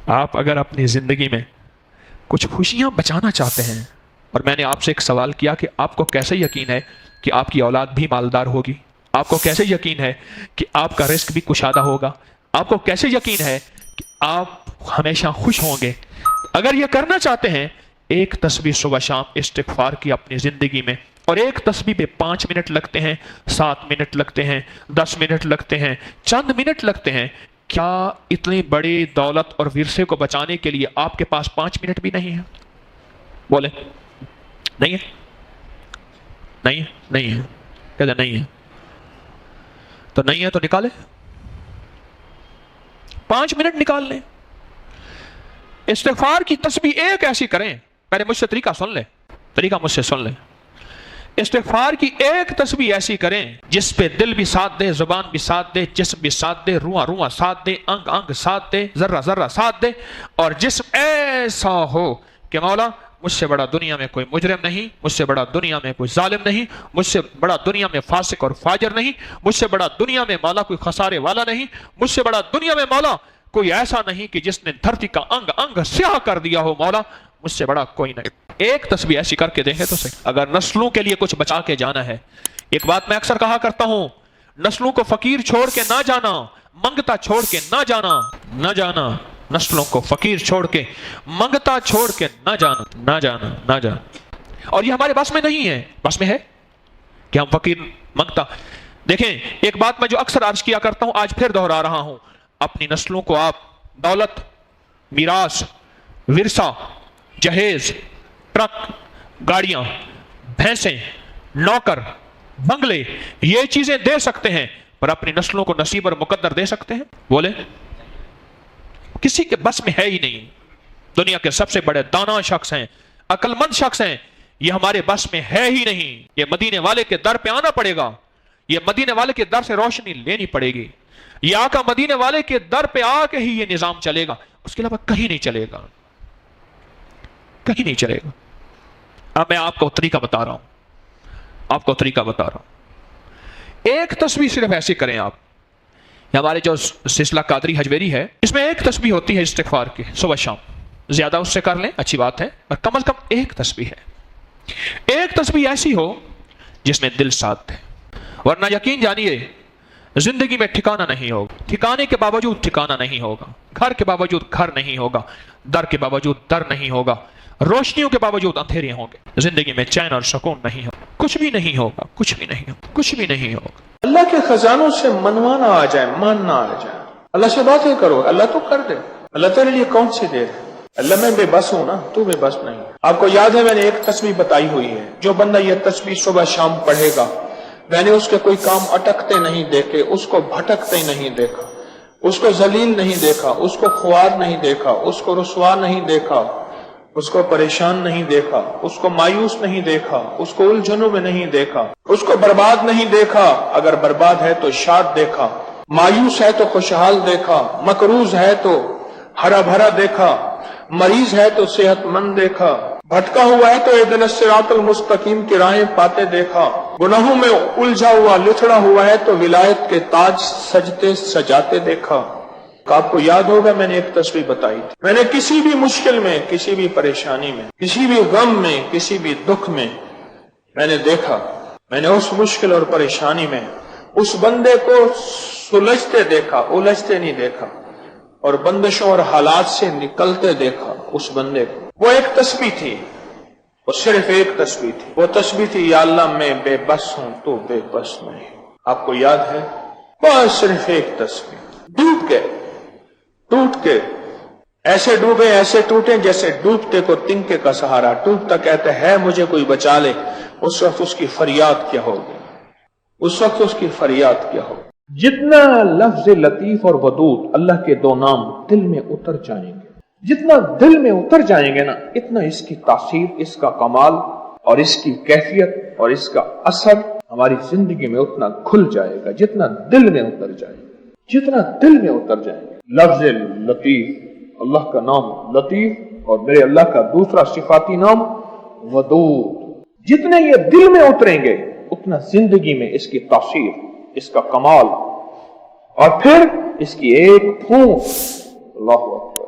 آپ اگر اپنی زندگی میں کچھ خوشیاں بچانا چاہتے ہیں، اور میں نے آپ سے ایک سوال کیا کہ آپ کو کیسے یقین ہے کہ آپ کی اولاد بھی مالدار ہوگی؟ آپ کو کیسے یقین ہے کہ آپ کا رزق بھی کشادہ ہوگا؟ آپ کو کیسے یقین ہے کہ آپ ہمیشہ خوش ہوں گے؟ اگر یہ کرنا چاہتے ہیں، ایک تسبیح صبح شام استغفار کی اپنی زندگی میں، اور ایک تسبیح پہ 5 منٹ لگتے ہیں، 7 منٹ لگتے ہیں، 10 منٹ لگتے ہیں، چند منٹ لگتے ہیں، کیا اتنی بڑی دولت اور ورثے کو بچانے کے لیے آپ کے پاس 5 منٹ بھی نہیں ہے؟ بولے نہیں ہے؟ نہیں ہے؟ نہیں ہے؟ کہتے نہیں ہے تو نہیں ہے تو نکالے، 5 منٹ نکال لیں، استغفار کی تسبیح ایک ایسی کریں۔ پہلے مجھ سے طریقہ سن لیں، طریقہ مجھ سے سن لیں۔ استغفار کی ایک تسبیح ایسی کریں جس پہ دل بھی ساتھ دے، زبان بھی ساتھ دے، جسم بھی ساتھ دے، روح روح ساتھ دے، انگ انگ ساتھ دے، ذرہ ذرہ ساتھ دے، اور جسم ایسا ہو کہ مولا مجھ سے بڑا دنیا میں کوئی مجرم نہیں، مجھ سے بڑا دنیا میں کوئی ظالم نہیں، مجھ سے بڑا دنیا میں فاسق اور فاجر نہیں، مجھ سے بڑا دنیا میں مولا کوئی خسارے والا نہیں، مجھ سے بڑا دنیا میں مولا کوئی ایسا نہیں کہ جس نے دھرتی کا انگ انگ سیاہ کر دیا ہو، مولا مجھ سے بڑا کوئی نہیں۔ ایک تسبیح ایسی کر کے دیکھیں تو صحیح۔ اگر نسلوں کے لیے کچھ بچا کے جانا ہے، ایک بات میں اکثر کہا کرتا ہوں، نسلوں کو فقیر چھوڑ کے نہ جانا، منگتا چھوڑ کے نہ جانا، نہ جانا، نسلوں کو فقیر چھوڑ کے، منگتا چھوڑ کے نہ جانا، نہ جانا، نہ جانا۔ اور یہ ہمارے بس میں نہیں ہے، بس میں ہے کہ ہم فقیر منگتا۔ دیکھیں ایک بات میں جو اکثر عرض کیا کرتا ہوں، آج پھر دہرا رہا ہوں، اپنی نسلوں کو آپ دولت، میراث، ورثہ، جہیز، ٹرک، گاڑیاں، بھینسیں، نوکر، بنگلے، یہ چیزیں دے سکتے ہیں، پر اپنی نسلوں کو نصیب اور مقدر دے سکتے ہیں؟ بولے کسی کے بس میں ہے ہی نہیں۔ دنیا کے سب سے بڑے دانا شخص ہیں، عقل مند شخص ہیں، یہ ہمارے بس میں ہے ہی نہیں۔ یہ مدینے والے کے در پہ آنا پڑے گا، یہ مدینے والے کے در سے روشنی لینی پڑے گی، یہ آقا مدینے والے کے در پہ آ کے ہی یہ نظام چلے گا، اس کے علاوہ کہیں نہیں چلے گا، کہیں نہیں چلے گا۔ اب میں آپ کو طریقہ بتا رہا ہوں، آپ کو طریقہ بتا رہا ہوں۔ ایک تسبیح صرف ایسی کریں آپ، ہمارے جو سلسلہ قادری حجویری ہے، اس میں ایک تسبیح ہوتی ہے استغفار کی صبح شام، زیادہ اس سے کر لیں اچھی بات ہے، اور کم از کم ایک تسبیح ہے، ایک تسبیح ایسی ہو جس میں دل ساتھ دے، ورنہ یقین جانیے زندگی میں ٹھکانہ نہیں ہوگا، ٹھکانے کے باوجود ٹھکانہ نہیں ہوگا، گھر کے باوجود گھر نہیں ہوگا، در کے باوجود در نہیں ہوگا، روشنیوں کے باوجود اندھیرے ہوں گے، زندگی میں چین اور سکون نہیں ہوگا، کچھ بھی نہیں ہوگا، کچھ بھی نہیں ہوگا، کچھ بھی نہیں ہوگا۔ اللہ کے خزانوں سے منوانا آ جائے، ماننا آ جائے، اللہ سے باتیں کرو، اللہ تو کر دے، اللہ تیرے لیے کون سی دیر ہے، اللہ میں بے بس ہوں نا، تو بے بس نہیں۔ آپ کو یاد ہے میں نے ایک تسبیح بتائی ہوئی ہے، جو بندہ یہ تسبیح صبح شام پڑھے گا، میں نے اس کے کوئی کام اٹکتے نہیں دیکھے، اس کو بھٹکتے نہیں دیکھا، اس کو ذلیل نہیں دیکھا، اس کو خوار نہیں دیکھا، اس کو رسوا نہیں دیکھا، اس کو پریشان نہیں دیکھا، اس کو مایوس نہیں دیکھا، اس کو الجھنوں میں نہیں دیکھا، اس کو برباد نہیں دیکھا، اگر برباد ہے تو شاد دیکھا، مایوس ہے تو خوشحال دیکھا، مقروض ہے تو ہرا بھرا دیکھا، مریض ہے تو صحت مند دیکھا، بھٹکا ہوا ہے تو اہدنا الصراط المستقیم کی راہیں پاتے دیکھا، گناہوں میں الجھا ہوا لتڑا ہوا ہے تو ولایت کے تاج سجتے سجاتے دیکھا۔ آپ کو یاد ہوگا میں نے ایک تسبیح بتائی تھی، میں نے کسی بھی مشکل میں، کسی بھی پریشانی میں، کسی بھی غم میں، کسی بھی دکھ میں، میں نے دیکھا، میں نے اس مشکل اور پریشانی میں اس بندے کو سلجھتے دیکھا، الجھتے نہیں دیکھا، اور بندشوں اور حالات سے نکلتے دیکھا اس بندے کو۔ وہ ایک تسبیح تھی، وہ صرف ایک تسبیح تھی، وہ تسبیح تھی یا اللہ میں بے بس ہوں تو بے بس نہیں۔ آپ کو یاد ہے؟ بس صرف ایک تسبیح، ڈوب کے، ٹوٹ کے، ایسے ڈوبے ایسے ٹوٹے جیسے ڈوبتے کو تنکے کا سہارا، ٹوٹتا کہتے ہے مجھے کوئی بچا لے، اس وقت اس کی فریاد کیا ہوگی، اس وقت اس کی فریاد کیا ہوگی۔ جتنا لفظ لطیف اور ودود اللہ کے دو نام دل میں اتر جائیں گے، جتنا دل میں اتر جائیں گے نا، اتنا اس کی تاثیر، اس کا کمال اور اس کی کیفیت اور اس کا اثر ہماری زندگی میں اتنا کھل جائے گا، جتنا دل میں اتر جائے گا، جتنا دل میں اتر جائے گا۔ لفظ لطیف، اللہ کا نام لطیف، اور میرے اللہ کا دوسرا صفاتی نام ودود، جتنے یہ دل میں اتریں گے اتنا زندگی میں اس کی تاثیر، اس کا کمال، اور پھر اس کی ایک پھونک، اللہ اکبر،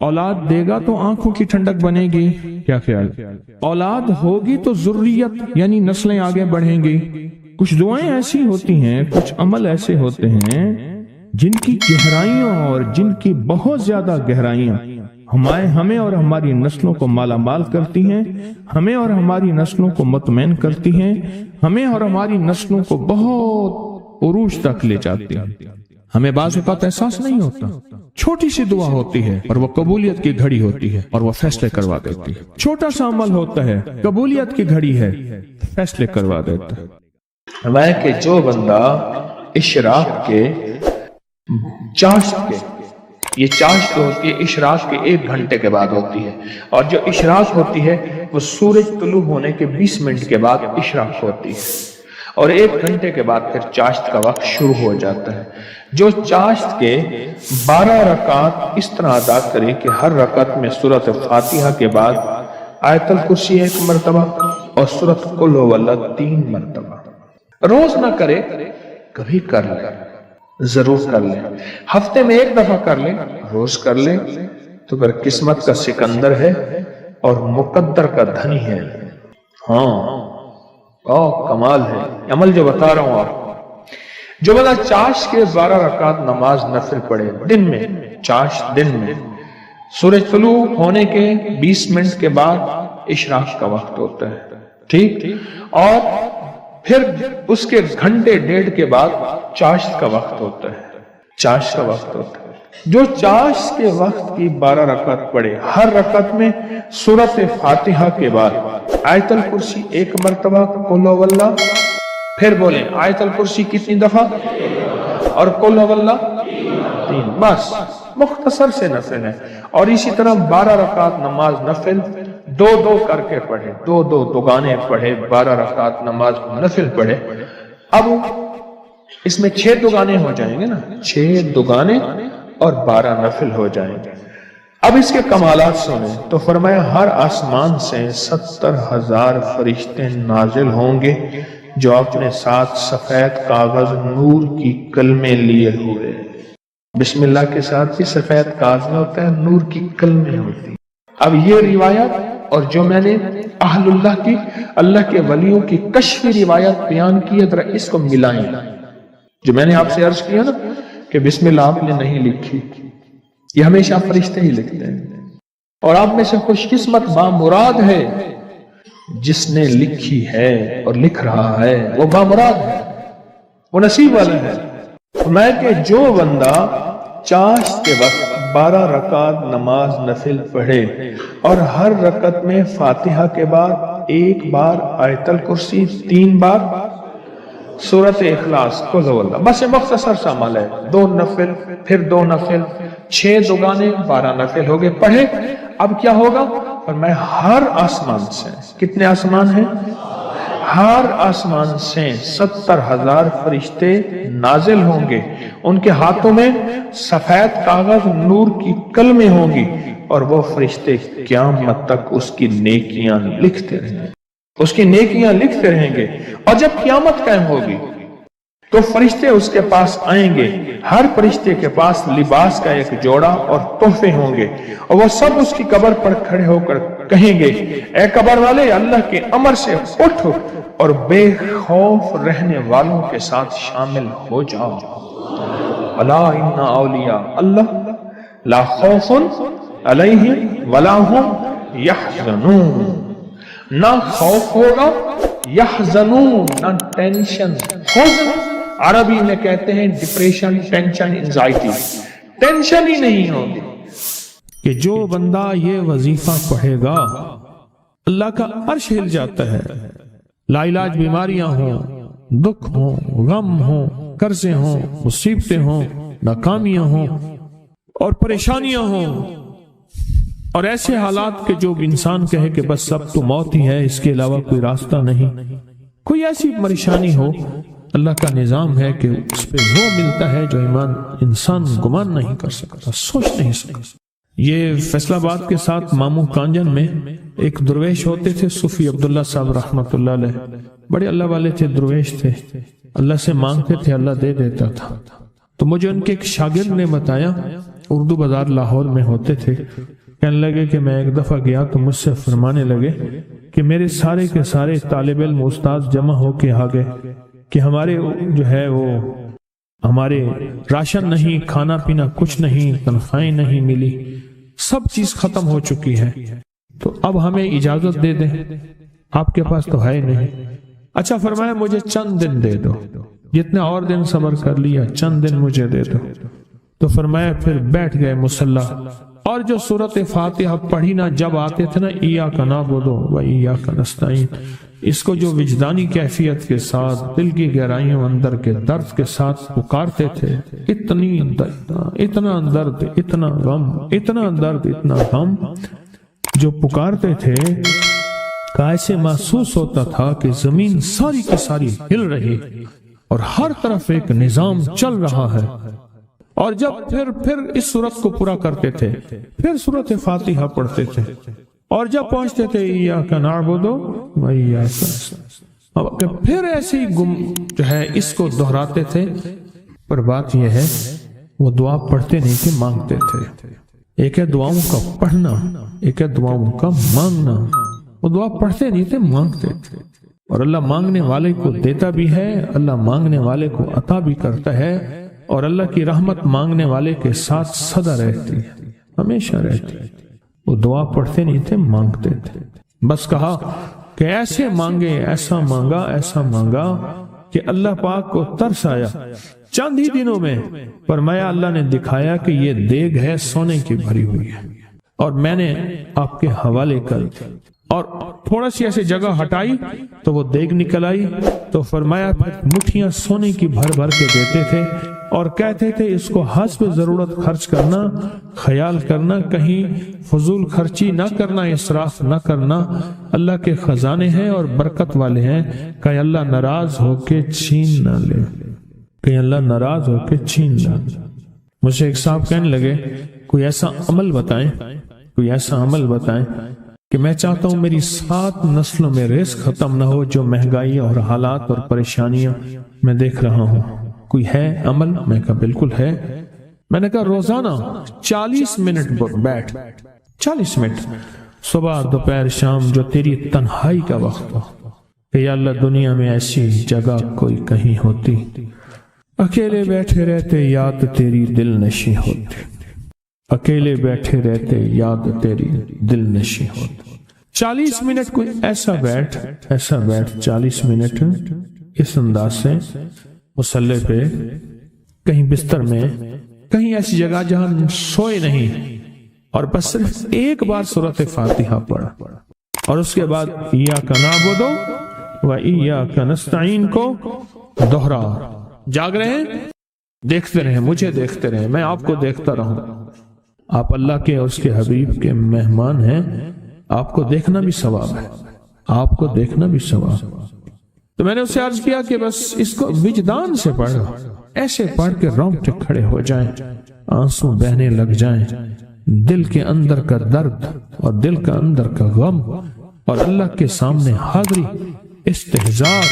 اولاد دے گا تو آنکھوں کی ٹھنڈک بنے گی، کیا خیال؟ اولاد ہوگی تو ذریت یعنی نسلیں آگے بڑھیں گی۔ کچھ دعائیں ایسی ہوتی ہیں، کچھ عمل ایسے ہوتے ہیں جن کی گہرائیاں اور جن کی بہت زیادہ گہرائیاں ہمیں اور ہماری نسلوں کو مالا مال کرتی ہیں، ہمیں اور ہماری نسلوں کو مطمئن کرتی ہیں، ہمیں اور ہماری نسلوں کو بہت عروج تک لے جاتی ہیں۔ ہمیں بعض اوقات احساس نہیں ہوتا، چھوٹی سی دعا ہوتی ہے اور وہ قبولیت کی گھڑی ہوتی ہے اور وہ فیصلے کروا دیتی ہے۔ چھوٹا سا عمل ہوتا ہے، قبولیت کی گھڑی ہے، فیصلے کروا دیتا ہے۔ میں کہ جو بندہ اشراق کے چاشت کے، یہ چاشت ہوتی ہے اشراق کے 1 گھنٹے کے بعد ہوتی ہے، اور جو اشراق ہوتی ہے وہ سورج طلوع ہونے کے 20 منٹ کے بعد اشراق ہوتی ہے، اور 1 گھنٹے کے بعد پھر چاشت کا وقت شروع ہو جاتا ہے۔ جو چاشت کے 12 رکعت اس طرح ادا کرے کہ ہر رکعت میں سورۃ فاتحہ کے بعد آیت الکرسی 1 مرتبہ اور سورۃ قل هو اللہ 3 مرتبہ، روز نہ کرے، کبھی کر لے، ضرور کر لیں، ہفتے میں 1 دفعہ کر لیں، روز کر لیں، تو پھر قسمت کا سکندر ہے اور مقدر کا دھنی ہے۔ ہاں کمال ہے عمل جو بتا رہا ہوں آپ۔ جو بندہ چاشت کے 12 رکعت نماز نفل پڑھے دن میں، چاشت دن میں، سورج طلوع ہونے کے 20 منٹ کے بعد اشراق کا وقت ہوتا ہے، ٹھیک، اور پھر اس کے گھنٹے 1.5 کے بعد چاشت کا وقت ہوتا ہے، چاشت کا وقت ہوتا ہے۔ جو چاشت کے وقت کی 12 رکعت پڑھے، ہر رکعت میں سورۃ فاتحہ کے بعد آیت الکرسی 1 مرتبہ، قل هو اللہ، پھر بولیں آیت الکرسی کتنی دفعہ اور قل هو اللہ 3، بس مختصر سے نفل ہے۔ اور اسی طرح 12 رکعت نماز نفل 2 کر کے پڑھے، 2 دوگانے پڑھے، 12 رکعت نماز نفل پڑھے۔ اب اس میں 6 دوگانے ہو جائیں گے نا، 6 دوگانے اور 12 نفل ہو جائیں گے۔ اب اس کے کمالات سنیں تو فرمایا ہر آسمان سے 70,000 فرشتے نازل ہوں گے جو اپنے ساتھ سفید کاغذ نور کی کلمیں لیے ہوئے۔ بسم اللہ کے ساتھ بھی سفید کاغذ ہوتا ہے، نور کی کلمیں ہوتی۔ اب یہ روایت اور جو میں نے اہل اللہ کی، اللہ کے ولیوں کی کشفی روایت بیان کی ہے، ذرا اس کو ملائیں۔ جو میں نے آپ سے عرض کیا نا کہ بسم اللہ آپ نے نہیں لکھی، یہ ہمیشہ فرشتے ہی لکھتے ہیں، اور آپ میں سے خوش قسمت بامراد ہے جس نے لکھی ہے اور لکھ رہا ہے، وہ بامراد ہے، وہ نصیب والا ہے۔ میں کہ جو بندہ چاشت کے وقت 12 رکعت نماز نفل پڑھے اور ہر رکعت میں فاتحہ کے بعد 1 بار آیت الکرسی، 3 بار سورۃ اخلاص، قل هو اللہ، بس مختصر سا عمل ہے، 2 نفل پھر 2 نفل، 6 دوگانے 12 نفل ہو گئے، پڑھے۔ اب کیا ہوگا؟ فرمایا ہر آسمان سے، کتنے آسمان ہیں؟ ہر آسمان سے 70,000 فرشتے نازل ہوں گے، ان کے ہاتھوں میں سفید کاغذ نور کی کلمیں ہوں گی، اور وہ فرشتے قیامت تک اس کی نیکیاں لکھتے رہیں گے، اس کی نیکیاں لکھتے رہیں گے۔ اور جب قیامت قائم ہوگی تو فرشتے اس کے پاس آئیں گے، ہر فرشتے کے پاس لباس کا 1 جوڑا اور تحفے ہوں گے، اور وہ سب اس کی قبر پر کھڑے ہو کر کہیں گے اے قبر والے، اللہ کے امر سے اٹھ اور بے خوف رہنے والوں کے ساتھ شامل ہو جاؤ۔ الا ان اولیاء اللہ لا خوف علیہم ولا ہم یحزنون، نہ خوف ہوگا، یحزنون نہ ٹینشن، حزن عربی میں کہتے ہیں ڈپریشن، ٹینشن، انزائٹی، ٹینشن ہی نہیں ہوگی۔ کہ جو بندہ یہ وظیفہ پڑھے گا اللہ کا عرش ہل جاتا ہے، لا علاج بیماریاں ہوں، دکھ ہوں، غم ہوں، قرضے ہوں، مصیبتیں ہوں، ناکامیاں ہوں اور پریشانیاں ہوں، اور ایسے حالات کہ جو انسان کہے کہ بس سب تو موت ہی ہے، اس کے علاوہ کوئی راستہ نہیں، کوئی ایسی پریشانی ہو، اللہ کا نظام ہے کہ اس پہ وہ ملتا ہے جو ایمان انسان گمان نہیں کر سکتا، سوچ نہیں سکتا۔ یہ فیصل آباد کے ساتھ ماموں کانجن میں ایک درویش ہوتے تھے، صوفی عبداللہ صاحب رحمۃ اللہ علیہ، بڑے اللہ والے تھے، درویش تھے، اللہ سے مانگتے تھے، اللہ دے دیتا تھا۔ تو مجھے ان کے ایک شاگرد نے بتایا اردو بازار لاہور میں ہوتے تھے، کہنے لگے کہ میں ایک دفعہ گیا تو مجھ سے فرمانے لگے کہ میرے سارے کے سارے طالب علم استاد جمع ہو کے آ گئے کہ ہمارے جو ہے وہ ہمارے راشن نہیں، کھانا پینا کچھ نہیں، تنخواہیں نہیں ملی، سب چیز ختم ہو چکی ہے، تو اب ہمیں اجازت دے دیں، آپ کے پاس تو ہے نہیں۔ اچھا فرمایا مجھے چند دن دے دو، جتنے اور دن صبر کر لیا، چند دن مجھے دے دو۔ تو فرمایا پھر بیٹھ گئے مصلی، اور جو سورۃ فاتحہ پڑھی نا جب آتے تھے نا، ایاک نعبد و ایاک نستعین، اس کو جو وجدانی کیفیت کے ساتھ دل کی گہرائیوں اندر کے درد کے ساتھ پکارتے تھے، اتنا درد، اتنا غم، اتنا درد، اتنا غم جو پکارتے تھے کہ ایسے محسوس ہوتا تھا کہ زمین ساری کی ساری ہل رہی اور ہر طرف ایک نظام چل رہا ہے۔ اور جب پھر اس صورت کو پورا کرتے تھے، پھر سورۃ فاتحہ پڑھتے تھے، اور جب پہنچتے تھے ایاک نعبد و ایاک نستعین، پھر ایسے ہی جو ہے اس کو دہراتے تھے۔ پر بات یہ ہے وہ دعا پڑھتے نہیں تھے، مانگتے تھے۔ ایک ہے دعاؤں کا پڑھنا، ایک ہے دعاؤں کا مانگنا۔ وہ دعا پڑھتے نہیں تھے، مانگتے تھے، اور اللہ مانگنے والے کو دیتا بھی ہے، اللہ مانگنے والے کو عطا بھی کرتا ہے، اور اللہ کی رحمت مانگنے والے کے ساتھ سدا رہتی ہے، ہمیشہ رہتی ہے۔ وہ دعا پڑھتے نہیں تھے، مانگتے تھے۔ بس کہا کہ ایسے مانگے، ایسا مانگا، ایسا مانگا کہ اللہ پاک کو ترس آیا۔ چند ہی دنوں میں فرمایا اللہ نے دکھایا کہ یہ دیگ ہے سونے کی بھری ہوئی ہے، اور میں نے آپ کے حوالے کر دی، اور تھوڑا سی ایسی جگہ ہٹائی تو وہ دیگ نکل آئی۔ تو فرمایا پھر مٹھیاں سونے کی بھر بھر کے دیتے تھے، اور کہتے تھے اس کو حسب ضرورت خرچ کرنا، خیال کرنا، کہیں فضول خرچی نہ کرنا، اسراف نہ کرنا، اللہ کے خزانے ہیں اور برکت والے ہیں، کہ اللہ ناراض ہو کے چھین نہ لے، کہ اللہ ناراض ہو کے چھین نہ لے۔ مجھے ایک صاحب کہنے لگے کوئی ایسا عمل بتائیں، کوئی ایسا عمل بتائیں کہ میں چاہتا ہوں میری 7 نسلوں میں رزق ختم نہ ہو، جو مہنگائی اور حالات اور پریشانیاں میں دیکھ رہا ہوں، کوئی ہے عمل؟ میں کہا بالکل ہے۔ میں نے کہا روزانہ 40 منٹ بیٹھ، 40 منٹ صبح دوپہر شام، جو تیری تنہائی کا وقت ہو، کہ یا اللہ دنیا میں ایسی جگہ کوئی کہیں ہوتی، اکیلے بیٹھے رہتے یاد تیری دل نشی ہوتی، اکیلے بیٹھے رہتے یاد تیری دل نشی ہوتی۔ 40 منٹ کوئی ایسا بیٹھ 40 منٹ اس انداز سے مصلی پہ، کہیں بستر میں، کہیں ایسی جگہ جہاں سوئے نہیں، اور بس صرف ایک بار سورۃ فاتحہ پڑھا، اور اس کے بعد ایاک نعبد و ایاک نستعین کو دوہرا۔ جاگ رہے ہیں، دیکھتے رہیں، مجھے دیکھتے رہیں، میں آپ کو دیکھتا رہوں۔ آپ اللہ کے اور اس کے حبیب کے مہمان ہیں، آپ کو دیکھنا بھی ثواب ہے، آپ کو دیکھنا بھی ثواب۔ تو میں نے اسے عرض کیا کہ بس اس کو وجدان سے پڑھو، ایسے پڑھ کے رونگٹے کھڑے ہو جائیں، آنسو بہنے لگ جائیں، دل کے اندر کا درد اور دل کا اندر کا غم، اور اللہ کے سامنے حاضری، استحضار،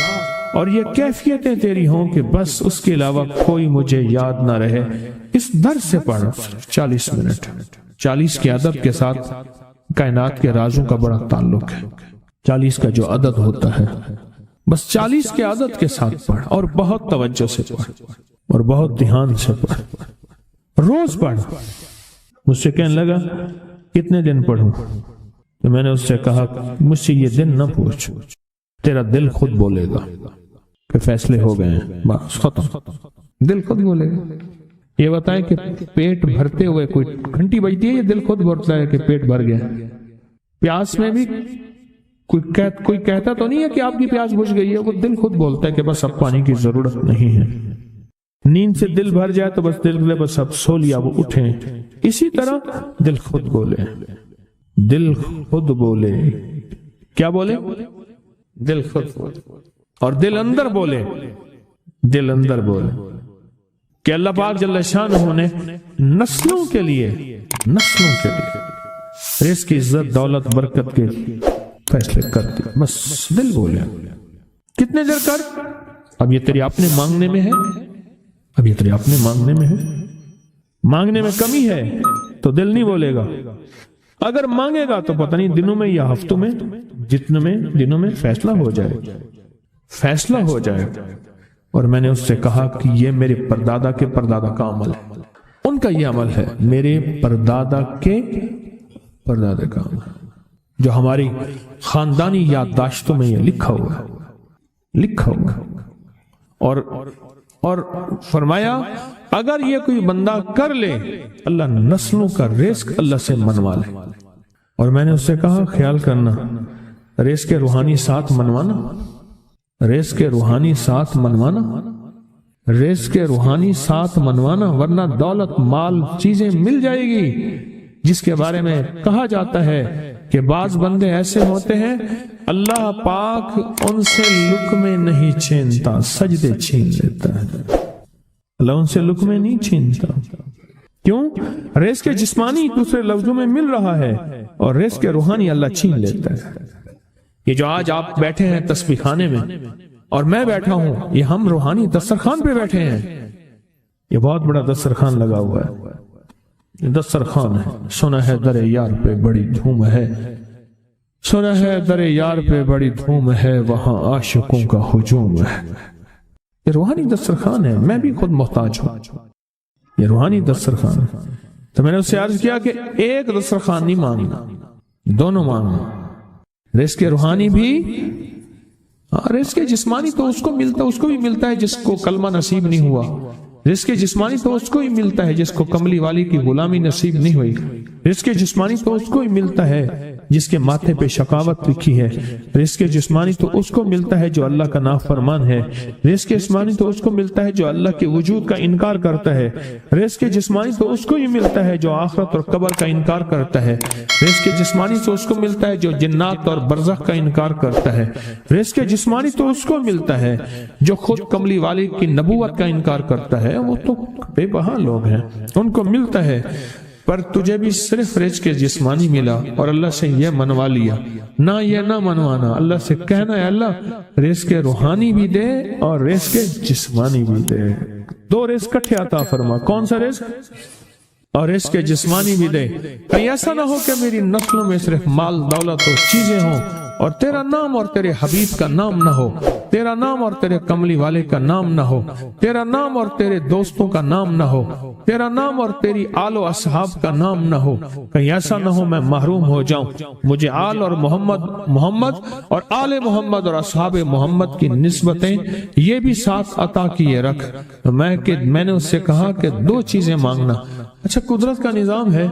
اور یہ کیفیتیں تیری ہوں کہ بس اس کے علاوہ کوئی مجھے یاد نہ رہے۔ اس درد سے پڑھو 40 منٹ۔ 40 کے عدد کے ساتھ کائنات کے رازوں کا بڑا تعلق ہے۔ 40 کا جو عدد ہوتا ہے، بس 40 کے عدد کے ساتھ پڑھ، اور بہت توجہ سے پڑھ، اور بہت دھیان سے پڑھ، روز پڑھ۔ مجھ سے کہنے لگا کتنے دن پڑھوں؟ تو میں نے اس سے کہا مجھ سے یہ دن نہ پوچھ، تیرا دل خود بولے گا کہ فیصلے ہو گئے ہیں، بس ختم، دل خود بولے گا۔ یہ بتائیں کہ پیٹ بھرتے ہوئے کوئی گھنٹی بجتی ہے، یہ دل خود بولتا ہے کہ پیٹ بھر گیا۔ پیاس میں بھی کوئی کہتا تو نہیں ہے کہ آپ کی پیاس بجھ گئی ہے، وہ دل خود بولتا ہے کہ بس اب پانی کی ضرورت نہیں ہے۔ نیند سے دل بھر جائے تو بس دل بس اب سو لیا، وہ اٹھیں۔ اسی طرح دل خود بولے، دل خود بولے، کیا بولے؟ دل خود بولے، اور دل اندر بولے، دل اندر بولے کہ اللہ پاک جل شانہ نے نسلوں کے لیے رزق، عزت، دولت، برکت کے فیصلے کر دی، بس دل بولے۔ کتنے دیر کر؟ اب یہ تیرے اپنے مانگنے میں ہے، اب یہ تیرے اپنے مانگنے میں ہے۔ مانگنے میں کمی ہے تو دل نہیں بولے گا، اگر مانگے گا تو پتہ نہیں دنوں میں یا ہفتوں میں، جتنے میں دنوں میں فیصلہ ہو جائے۔ اور میں نے اس سے کہا کہ یہ میرے پردادا کے پردادا کا عمل ہے، ان کا یہ عمل ہے، میرے پردادا کے پردادا کا عمل، جو ہماری خاندانی یادداشتوں میں یہ لکھا ہوا اور فرمایا اگر یہ کوئی بندہ کر لے اللہ نسلوں کا رزق اللہ سے منوا لے۔ اور میں نے اس سے کہا خیال کرنا، رزق کے روحانی ساتھ منوانا، رزق کے روحانی ساتھ منوانا، ورنہ دولت مال چیزیں مل جائے گی جس کے بارے میں کہا جاتا ہے کہ بعض بندے ایسے ہوتے ہیں اللہ پاک ان سے لقمے نہیں چھینتا، سجدے چھین لیتا ہے، اللہ ان سے لقمے نہیں چھینتا۔ کیوں؟ رزق جسمانی دوسرے لفظوں میں مل رہا ہے اور رزق روحانی اللہ چھین لیتا ہے۔ یہ جو آج آپ بیٹھے ہیں تسبیح خانے میں اور میں بیٹھا ہوں، یہ ہم روحانی دسترخوان پہ بیٹھے ہیں، یہ بہت بڑا دسترخوان لگا ہوا ہے، یہ دسترخوان ہے۔ سنا ہے در یار پہ بڑی دھوم ہے، سنا ہے در یار پہ بڑی دھوم ہے، وہاں عاشقوں کا ہجوم ہے۔ یہ روحانی دسترخوان ہے، میں بھی خود محتاج ہوں، یہ روحانی دسترخوان ہے۔ تو میں نے اس سے عرض کیا کہ ایک دسترخوان نہیں مانگنا، دونوں مانگنا، رزق روحانی بھی، رزق جسمانی تو اس کو بھی ملتا ہے جس کو کلمہ نصیب نہیں ہوا، رزق جسمانی تو اس کو ہی ملتا ہے جس کو کملی والی کی غلامی نصیب نہیں ہوئی، رزق جسمانی تو اس کو ہی ملتا ہے جس کے ماتھے پہ شقاوت لکھی ہے، رزق جسمانی تو اس کو ملتا ہے جو اللہ کا نافرمان ہے، رزق جسمانی تو اس کو ملتا ہے جو اللہ کے وجود کا انکار کرتا ہے، رزق جسمانی تو اس کو ہی ملتا ہے جو آخرت اور قبر کا انکار کرتا ہے، رزق جسمانی تو اس کو ملتا ہے جو جنات اور برزخ کا انکار کرتا ہے، رزق جسمانی تو اس کو ملتا ہے جو خود کملی والی کی نبوت کا انکار کرتا ہے، وہ تو بے بہا لوگ ہیں، ان کو ملتا ہے۔ پر تجھے بھی صرف رزق جسمانی ملا اور اللہ سے یہ منوا لیا، نہ یہ نہ منوانا، اللہ سے کہنا ہے اللہ رزق روحانی بھی دے اور رزق جسمانی بھی دے، دو رزق کٹھے عطا فرما، کون سا رزق؟ اور رزق جسمانی بھی دے۔ کہیں ایسا نہ ہو کہ میری نسلوں میں صرف مال دولت اور چیزیں ہوں اور تیرا نام اور تیرے حبیب کا نام نہ ہو، تیرا نام اور تیرے کملی والے کا نام نہ ہو، تیرا نام اور تیرے دوستوں کا نام نہ ہو، تیرا نام اور تیری آل و اصحاب کا نام نہ ہو، کہیں ایسا نہ ہو میں محروم ہو جاؤں۔ مجھے آل اور محمد اور آل محمد اور اصحاب محمد کی نسبتیں یہ بھی ساتھ عطا کیے رکھ۔ میں نے اس سے کہا کہ دو چیزیں مانگنا۔ اچھا قدرت کا نظام ہے،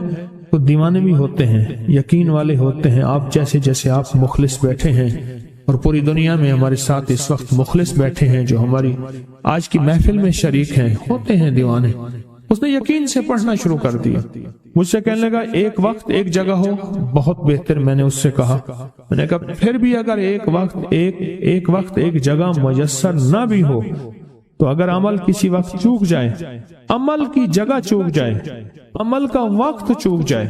تو دیوانے بھی ہوتے ہیں، یقین والے ہوتے ہیں، آپ جیسے آپ مخلص بیٹھے ہیں اور پوری دنیا میں ہمارے ساتھ اس وقت مخلص بیٹھے ہیں جو ہماری آج کی محفل میں شریک ہیں، ہوتے ہیں دیوانے۔ اس نے یقین سے پڑھنا شروع کر دیا، مجھ سے کہنے لگا ایک وقت ایک جگہ ہو بہت بہتر۔ میں نے اس سے کہا، میں نے کہا پھر بھی اگر ایک وقت ایک جگہ میسر نہ بھی ہو تو اگر عمل کسی وقت چوک جائے، عمل کی جگہ چوک جائے، عمل کا وقت چوک جائے،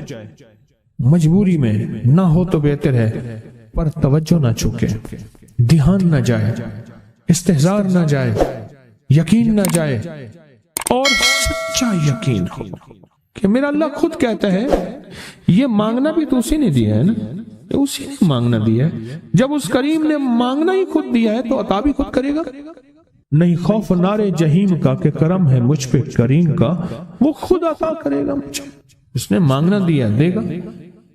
مجبوری میں نہ ہو تو بہتر ہے، پر توجہ نہ چوکے، دھیان نہ جائے، استحضار نہ جائے، یقین نہ جائے، اور سچا یقین ہو کہ میرا اللہ خود کہتا ہے یہ مانگنا بھی تو اسی نے دیا ہے نا، اسی نے مانگنا دیا ہے۔ جب اس کریم نے مانگنا ہی خود دیا ہے تو عطا بھی خود کرے گا۔ نہیں خوف نارے جہیم کا کہ کرم ہے مجھ پہ کریم کا، وہ خود عطا کرے گا مجھے، اس نے مانگنا دیا دے گا۔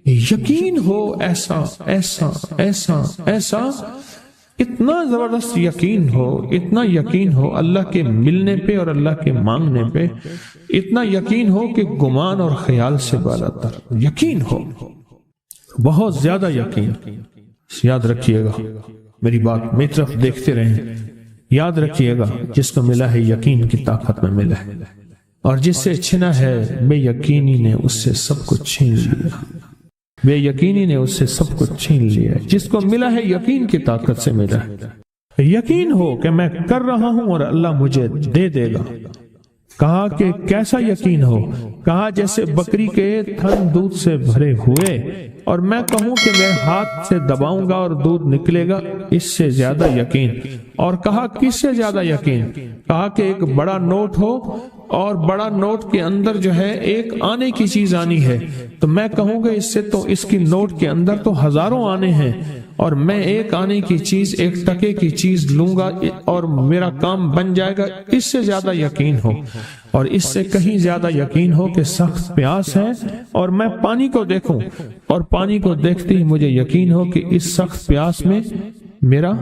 یقین ہو ایسا ایسا ایسا ایسا، اتنا زبردست یقین ہو، اتنا یقین ہو اللہ کے ملنے پہ اور اللہ کے مانگنے پہ، اتنا یقین ہو کہ گمان اور خیال سے بالا تر یقین ہو، بہت زیادہ یقین۔ یاد رکھیے گا میری بات، میری طرف دیکھتے رہیں، یاد رکھیے گا جس کو ملا ہے یقین کی طاقت میں ملا ہے، اور جس سے چھنا ہے بے یقینی نے اس سے سب کچھ چھین لیا، بے یقینی نے اس سے سب کچھ چھین لیا۔ جس کو ملا ہے یقین کی طاقت سے ملا ہے، یقین ہو کہ میں کر رہا ہوں اور اللہ مجھے دے دے گا۔ کہا کہ کیسا یقین ہو؟ کہا جیسے بکری کے تھن دودھ سے بھرے ہوئے اور میں کہوں کہ میں ہاتھ سے دباؤں گا اور دودھ نکلے گا، اس سے زیادہ یقین۔ اور کہا کس سے زیادہ یقین؟ کہا کہ ایک بڑا نوٹ ہو اور بڑا نوٹ کے اندر جو ہے ایک آنے کی چیز آنی ہے، تو میں کہوں گا اس سے تو اس کی نوٹ کے اندر تو ہزاروں آنے ہیں، اور میں ایک آنے کی چیز، ایک ٹکے کی چیز لوں گا اور میرا کام بن جائے گا، اس سے زیادہ یقین ہو، اور اس سے کہیں زیادہ یقین ہو کہ سخت پیاس ہے اور میں پانی کو دیکھوں، اور پانی کو دیکھتے ہی مجھے یقین ہو کہ اس سخت پیاس میں میرا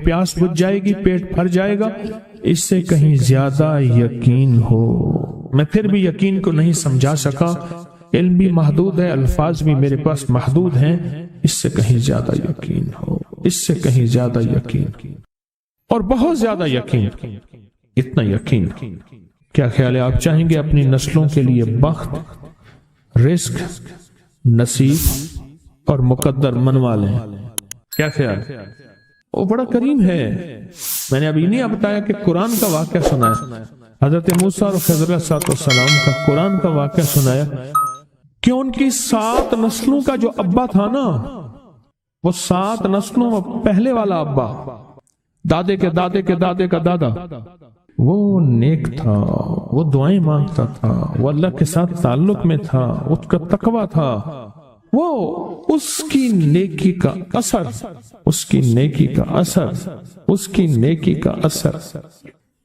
پیاس بجھ جائے گی، پیٹ بھر جائے گا، اس سے کہیں زیادہ یقین ہو۔ میں پھر بھی یقین کو نہیں سمجھا سکا، علم بھی محدود ہے، الفاظ بھی میرے پاس محدود ہیں، اس سے کہیں زیادہ یقین ہو، اس سے کہیں زیادہ یقین، اور بہت زیادہ یقین، اتنا یقین۔ کیا خیال ہے؟ آپ چاہیں گے اپنی نسلوں کے لیے بخت، رزق، نصیب اور مقدر منوا لیں؟ کیا خیال؟ وہ بڑا کریم ہے۔ میں نے ابھی نہیں بتایا کہ قرآن کا واقعہ سنایا، حضرت موسیٰ اور خضر علیہ السلام کا قرآن کا واقعہ سنایا کہ ان کی 7 نسلوں کا جو ابا تھا نا، وہ 7 نسلوں میں پہلے والا ابا، دادے کے دادے کے دادے کا دادا، وہ نیک تھا، وہ دعائیں مانگتا تھا، وہ اللہ کے ساتھ تعلق میں تھا، اس کا تقوی تھا، وہ اس کی نیکی کا اثر، اس کی نیکی کا اثر، اس کی نیکی کا اثر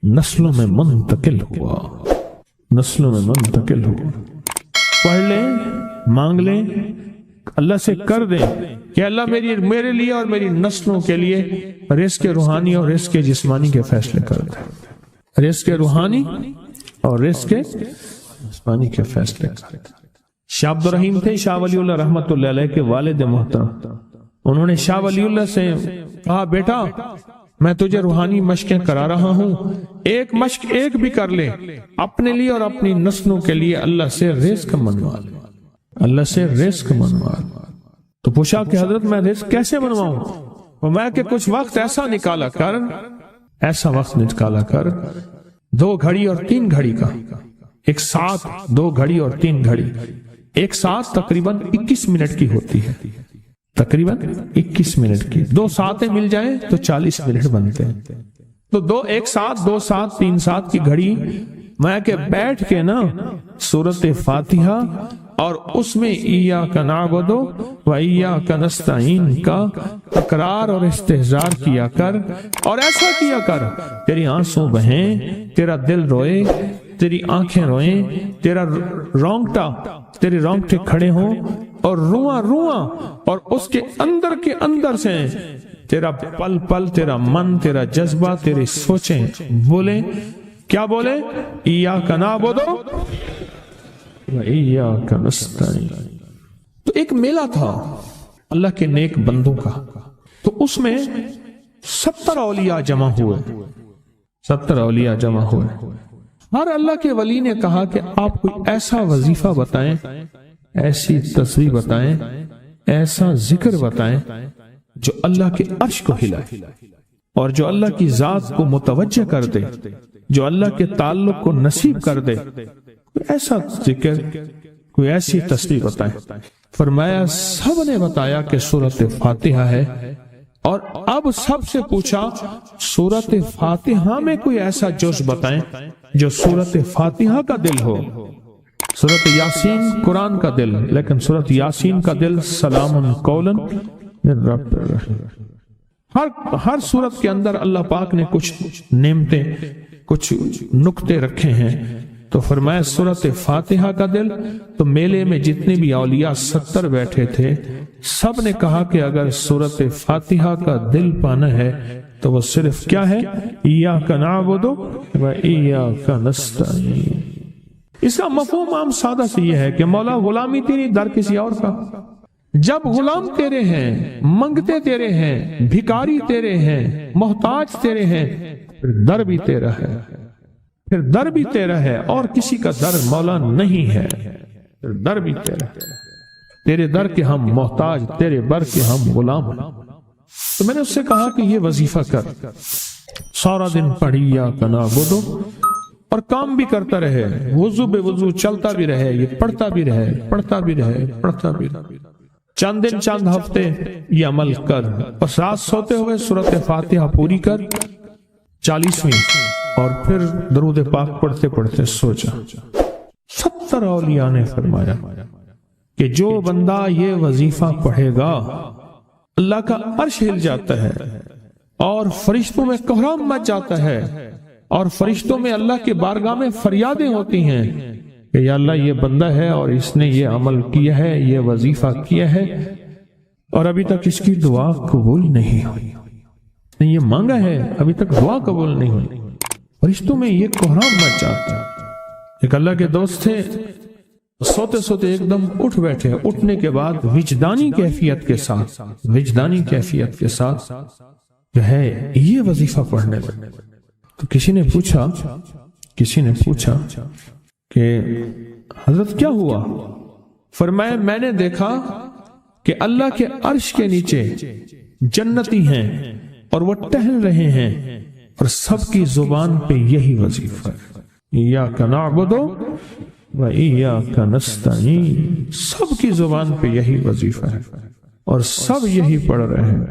نسلوں میں منتقل ہوا، نسلوں میں منتقل ہوا۔ پڑھ لیں، مانگ لیں، اللہ سے کر دیں کہ اللہ میرے لیے اور میری نسلوں کے لیے رزق روحانی اور رزق جسمانی کے فیصلے کر دیں، رزق روحانی اور رزق جسمانی کے فیصلے کر دیں۔ شاہ عبد الرحیم تھے شاہ ولی اللہ رحمۃ اللہ علیہ کے والد محترم، انہوں نے شاہ ولی اللہ سے کہا بیٹا میں تجھے روحانی مشقیں کرا رہا ہوں، ایک مشق ایک بھی کر لے، اپنے لیے اور اپنی نسلوں کے لیے اللہ سے رزق منوا لے، اللہ سے رزق منوا لے۔ تو پوچھا کہ حضرت میں رزق کیسے منواؤں؟ فرمایا کہ کچھ وقت ایسا نکالا کر، ایسا وقت نکالا کر 2 گھڑی اور 3 گھڑی کا، ایک ساتھ 2 گھڑی اور 3 گھڑی، ایک ساتھ تقریباً 21 منٹ کی ہوتی ہے، تقریباً 21 منٹ کی، 2 ساتیں مل جائیں تو 40 منٹ بنتے ہیں، تو ایک ساتھ 2 ساتھ 3 ساتھ کی گھڑی میں کہ بیٹھ کے نا سورۃ فاتحہ اور اس میں ایاک نعبد و ایاک نستعین کا تکرار اور استحضار کیا کر، اور ایسا کیا کر تیری آنسوں بہیں، تیرا دل روئے، تیری آنکھیں روئیں، تیرے رونگٹے کھڑے ہوں اور رواں اور اس کے اندر سے تیرا پل پل، تیرا من، تیرا جذبہ، تیری سوچیں بولیں، کیا بولیں؟ ایاک نعبد و ایاک نستعین۔ تو ایک میلہ تھا اللہ کے نیک بندوں کا، تو اس میں 70 اولیاء جمع ہوئے، 70 اولیاء جمع ہوئے۔ ہر اللہ کے ولی نے کہا کہ آپ کوئی ایسا وظیفہ بتائیں، ایسی تسبیح بتائیں، ایسا ذکر بتائیں جو اللہ کے عرش کو ہلائے اور جو اللہ کی ذات کو متوجہ کر دے، جو اللہ کے تعلق کو نصیب کر دے، کوئی ایسا ذکر، کوئی ایسی تسبیح بتائیں۔ فرمایا سب نے بتایا کہ سورۃ فاتحہ ہے، اور اب سب سے پوچھا سورۃ فاتحہ میں کوئی ایسا جز بتائیں جو سورۃ فاتحہ کا دل ہو۔ سورۃ یاسین قرآن کا دل، لیکن سورۃ یاسین کا دل سلام قولا من رب الرحیم۔ ہر سورت کے اندر اللہ پاک نے کچھ نعمتیں، کچھ نکتے رکھے ہیں، تو فرمایا سورۃ فاتحہ کا دل۔ تو میلے میں جتنے بھی اولیاء 70 بیٹھے تھے، سب نے کہا کہ اگر سورۃ فاتحہ کا دل پانا ہے تو وہ صرف کیا ہے؟ ایاک نعبد و ایاک نستعین۔ اس کا مفہوم عام سادہ سے یہ ہے کہ مولا غلامی تیری، در کسی اور کا۔ جب غلام تیرے ہیں، منگتے تیرے ہیں، بھکاری تیرے ہیں، محتاج تیرے ہیں، پھر در بھی تیرا ہے، پھر در بھی تیرا ہے، اور کسی کا در مولا نہیں ہے، پھر در بھی تیرا ہے۔ تیرے در کے ہم محتاج، تیرے بر کے ہم غلام۔ تو میں نے اس سے کہا کہ یہ وظیفہ کر، سارا دن پڑھی ایاک نعبد، اور کام بھی کرتا رہے، وضو بے وضو چلتا بھی رہے، یہ پڑھتا بھی رہے، پڑھتا بھی رہے، پڑھتا بھی رہے۔ چند دن چند ہفتے یہ عمل کر، اور رات سوتے ہوئے سورۃ فاتحہ پوری کر، 40ویں اور پھر درود پاک پڑھتے پڑھتے سوچا. 70 اولیاء نے فرمایا کہ جو بندہ یہ وظیفہ پڑھے گا اللہ کا عرش ہل جاتا ہے اور فرشتوں میں کوہرام مچ جاتا ہے اور فرشتوں میں اللہ کے بارگاہ میں فریادیں ہوتی ہیں کہ یا اللہ یہ بندہ ہے اور اس نے یہ عمل کیا ہے، یہ وظیفہ کیا ہے اور ابھی تک اس کی دعا قبول نہیں ہوئی، اس نے یہ مانگا ہے ابھی تک دعا قبول نہیں ہوئی. فرشتوں میں یہ کوہرام مچ جاتا ہے. ایک اللہ کے دوست تھے، سوتے سوتے ایک دم اٹھ بیٹھے. اٹھنے کے بعد وجدانی کیفیت کے ساتھ جو ہے یہ وظیفہ پڑھنے لگے. تو کسی نے پوچھا کہ حضرت کیا ہوا؟ فرمایا میں نے دیکھا کہ اللہ کے عرش کے نیچے جنتی ہیں اور وہ ٹہل رہے ہیں اور سب کی زبان پہ یہی وظیفہ ہے، ایاک نعبد و ایاک نستعین. سب کی زبان پہ یہی وظیفہ ہے اور سب یہی پڑھ رہے ہیں.